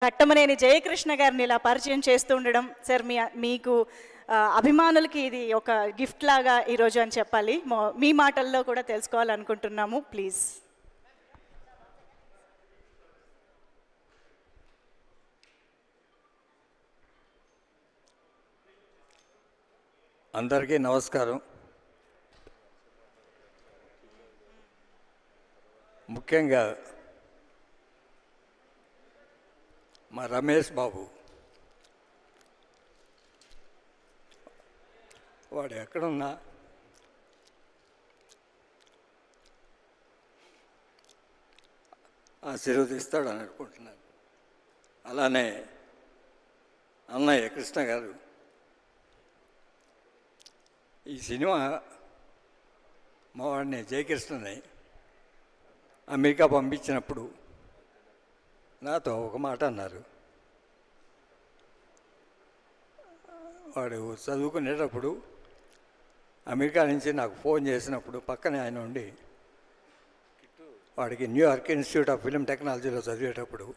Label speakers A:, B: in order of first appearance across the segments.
A: కట్టమనేని జయకృష్ణ గారిని ఇలా పరిచయం చేస్తూ ఉండడం సార్ మీకు అభిమానులకి ఇది ఒక గిఫ్ట్ లాగా ఈరోజు అని చెప్పాలి. మీ మాటల్లో కూడా తెలుసుకోవాలనుకుంటున్నాము. ప్లీజ్.
B: అందరికీ నమస్కారం. ముఖ్యంగా మా రమేష్ బాబు, వాడు ఎక్కడున్నా ఆశీర్వదిస్తాడని అనుకుంటున్నాను. అలానే అన్నయ్య కృష్ణ గారు, ఈ సినిమా మా వాడిని జయకృష్ణని అమెరికా పంపించినప్పుడు నాతో ఒక మాట అన్నారు. వాడు చదువుకునేటప్పుడు అమెరికా నుంచి నాకు ఫోన్ చేసినప్పుడు పక్కనే ఆయన ఉండి, వాడికి న్యూయార్క్ ఇన్స్టిట్యూట్ ఆఫ్ ఫిల్మ్ టెక్నాలజీలో చదివేటప్పుడు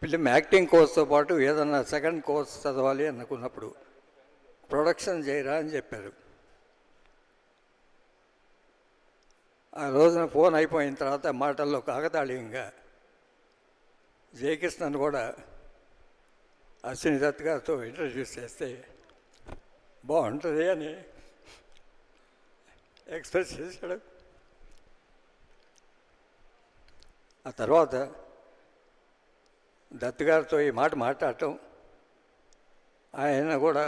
B: ఫిల్మ్ యాక్టింగ్ కోర్స్తో పాటు ఏదన్నా సెకండ్ కోర్స్ చదవాలి అనుకున్నప్పుడు ప్రొడక్షన్ చేయరా అని చెప్పారు. ఆ రోజున ఫోన్ అయిపోయిన తర్వాత మాటల్లో కాకతాళీయంగా జయకృష్ణను కూడా అశ్విని దత్ గారితో ఇంట్రడ్యూస్ చేస్తే బాగుంటుంది అని ఎక్స్ప్రెస్ చేశాడు. ఆ తర్వాత దత్ గారితో ఈ మాట మాట్లాడటం, ఆయన కూడా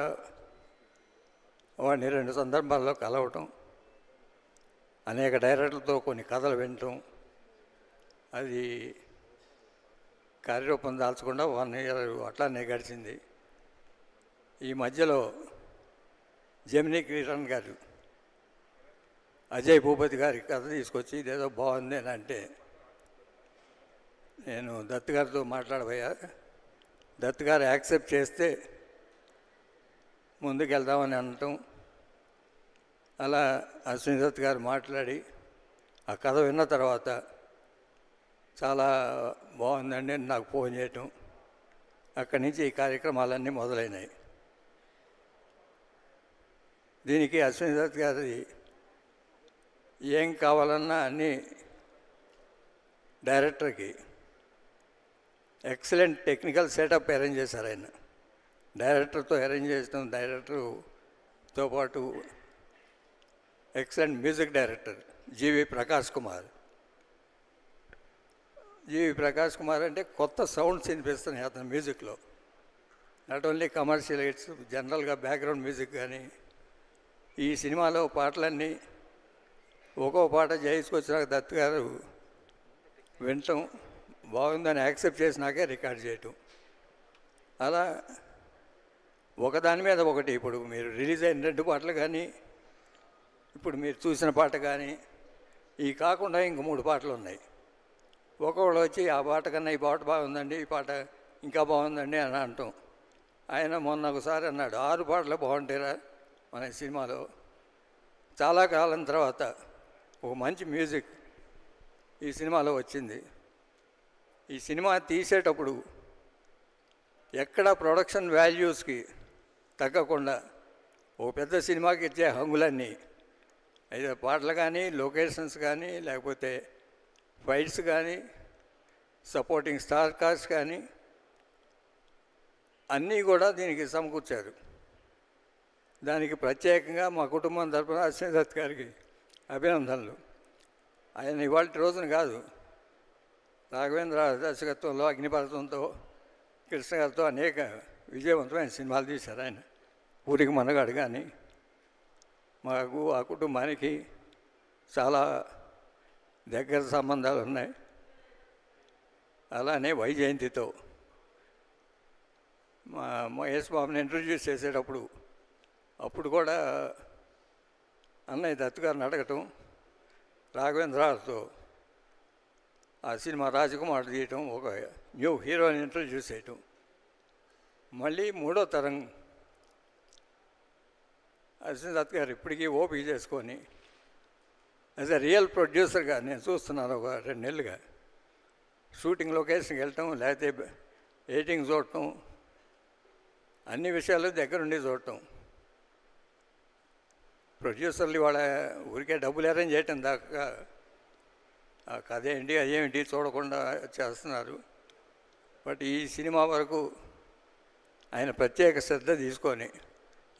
B: వాడిని 2 సందర్భాల్లో కలవటం, అనేక డైరెక్టర్లతో కొన్ని కథలు వినటం, అది కార్యరూపం దాల్చకుండా 1 year అట్లానే గడిచింది. ఈ మధ్యలో జెమినీ కిరణ్ గారు అజయ్ భూపతి గారి కథ తీసుకొచ్చి ఇదేదో బాగుంది అని అంటే, నేను దత్ గారితో మాట్లాడబోయా, దత్ గారు యాక్సెప్ట్ చేస్తే ముందుకెళ్దామని అనటం, అలా అశ్విని దత్ గారు మాట్లాడి ఆ కథ విన్న తర్వాత చాలా బాగుందండి అని నాకు ఫోన్ చేయటం, అక్కడి నుంచి ఈ కార్యక్రమాలన్నీ మొదలైనాయి. దీనికి అశ్విని దత్ గారి ఏం కావాలన్నా అన్నీ డైరెక్టర్కి ఎక్సలెంట్ టెక్నికల్ సెటప్ అరేంజ్ చేశారు. ఆయన డైరెక్టర్తో అరేంజ్ చేసిన డైరెక్టర్తో పాటు ఎక్సలెంట్ మ్యూజిక్ డైరెక్టర్ జీవి ప్రకాష్ కుమార్. జీవి ప్రకాష్ కుమార్ అంటే కొత్త సౌండ్స్ వినిపిస్తున్నాయి అతని మ్యూజిక్లో. నాట్ ఓన్లీ కమర్షియల్ హిట్స్, జనరల్గా బ్యాక్గ్రౌండ్ మ్యూజిక్ కానీ. ఈ సినిమాలో పాటలన్నీ ఒక్కో పాట చేసుకొచ్చినాక దత్ గారు వినటం, బాగుందని యాక్సెప్ట్ చేసినాకే రికార్డ్ చేయటం, అలా ఒకదాని మీద ఒకటి. ఇప్పుడు మీరు రిలీజ్ అయిన 2 పాటలు కానీ, ఇప్పుడు మీరు చూసిన పాట కానీ, ఈ కాకుండా ఇంక 3 పాటలు ఉన్నాయి. ఒక్కొక్కడు వచ్చి ఆ పాట కన్నా ఈ పాట బాగుందండి, ఈ పాట ఇంకా బాగుందండి అని అంటాం. ఆయన మొన్న ఒకసారి అన్నాడు, 6 పాటలు బాగుంటాయిరా మన సినిమాలో. చాలా కాలం తర్వాత ఒక మంచి మ్యూజిక్ ఈ సినిమాలో వచ్చింది. ఈ సినిమా తీసేటప్పుడు ఎక్కడ ప్రొడక్షన్ వాల్యూస్కి తగ్గకుండా ఓ పెద్ద సినిమాకి ఇచ్చే హంగులన్నీ, అయితే పాటలు కానీ, లొకేషన్స్ కానీ, లేకపోతే ఫైట్స్ కానీ, సపోర్టింగ్ స్టార్ కాస్ట్ కానీ అన్నీ కూడా దీనికి సమకూర్చారు. దానికి ప్రత్యేకంగా మా కుటుంబం తరఫున అశ్విని దత్ గారికి అభినందనలు. ఆయన ఇవాళ రోజున కాదు, రాఘవేంద్ర దర్శకత్వంలో అగ్నిపర్వతంతో కృష్ణ గారితో అనేక విజయవంతమైన సినిమాలు తీశారు. ఆయన ఊరికి మనగాడు కానీ, మాకు ఆ కుటుంబానికి చాలా దగ్గర సంబంధాలు ఉన్నాయి. అలానే వైజయంతితో మా మహేష్ బాబుని ఇంట్రడ్యూస్ చేసేటప్పుడు అప్పుడు కూడా అన్నయ్య దత్ గారిని అడగటం, రాఘవేంద్రతో ఆ సినిమా రాజకుమార్ తీయటం, ఒక న్యూ హీరోని ఇంట్రడ్యూస్ చేయటం, మళ్ళీ 3వ తరం అశ్విని దత్ గారు ఇప్పటికీ ఓపిక చేసుకొని యాజ్ ఎ రియల్ ప్రొడ్యూసర్గా నేను చూస్తున్నాను ఒక 2 నెలలుగా. షూటింగ్ లొకేషన్కి వెళ్ళటం, లేకపోతే ఎడిటింగ్ చూడటం, అన్ని విషయాలు దగ్గరుండి చూడటం. ప్రొడ్యూసర్లు వాళ్ళ ఊరికే డబ్బులు అరేంజ్ చేయటం దాకా ఆ కథ ఏంటి అదేమిటి చూడకుండా చేస్తున్నారు. బట్ ఈ సినిమా వరకు ఆయన ప్రత్యేక శ్రద్ధ తీసుకొని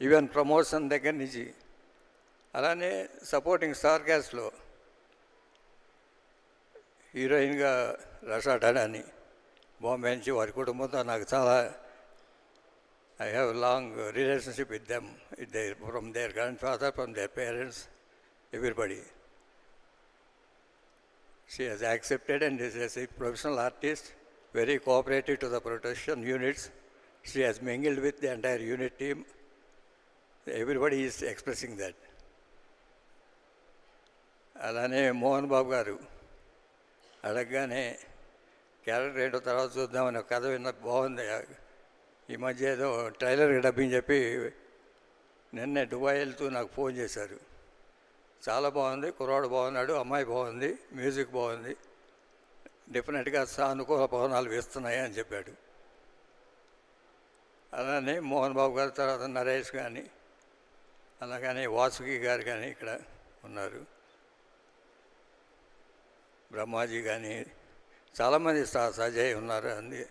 B: ఈవెన్ ప్రమోషన్ దగ్గర నుంచి, అలానే సపోర్టింగ్ స్టార్ క్యాస్ట్లో హీరోయిన్గా రషా టాడాని బాంబే నుంచి, వారి కుటుంబంతో నాకు చాలా I have a long relationship with them, from their grandfather, from their parents, everybody. She has accepted and is a professional artist, very cooperative to the production units. She has mingled with the entire unit team. Everybody is expressing that. అలానే మోహన్ బాబు గారు అడగగానే character ఏంటో తర్వాత చూద్దామని కథ విన్న బాగుంది. ఈ మధ్య ఏదో ట్రైలర్ డబ్బింగ్ చెప్పి నిన్నే దుబాయ్ వెళ్తూ నాకు ఫోన్ చేశారు. చాలా బాగుంది, కుర్రాడు బాగున్నాడు, అమ్మాయి బాగుంది, మ్యూజిక్ బాగుంది, డెఫినెట్గా సానుకూల పవనాలు వేస్తున్నాయి అని చెప్పాడు. అలానే మోహన్ బాబు గారి తర్వాత నరేష్ కానీ, అలాగని వాసుకి గారు కానీ ఇక్కడ ఉన్నారు, బ్రహ్మాజీ కానీ, చాలామంది సజయ్ ఉన్నారు. అంది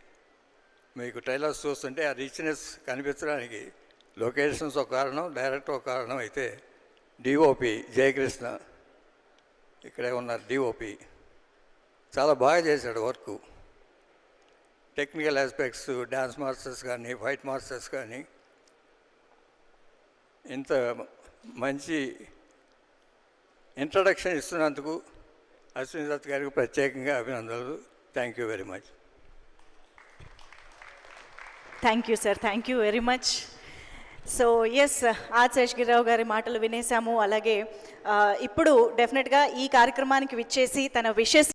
B: మీకు ట్రైలర్స్ చూస్తుంటే ఆ రిచ్నెస్ కనిపించడానికి లొకేషన్స్ ఒక కారణం, డైరెక్టర్ ఒక కారణం అయితే డిఓపి జయకృష్ణ ఇక్కడే ఉన్నారు. డిఓపి చాలా బాగా చేశాడు work. Technical aspects, dance masters కానీ, ఫైట్ మాస్టర్స్ కానీ, ఇంత మంచి ఇంట్రడక్షన్ ఇస్తున్నందుకు అశ్విని దత్ గారికి ప్రత్యేకంగా అభినందనలు. Thank you very much.
A: Thank you sir, thank you very much. So S, R Seshagirirao గారి మాటలు వినేసాము. అలాగే ఇప్పుడు డెఫినెట్గా ఈ కార్యక్రమానికి విచ్చేసి తన విషెస్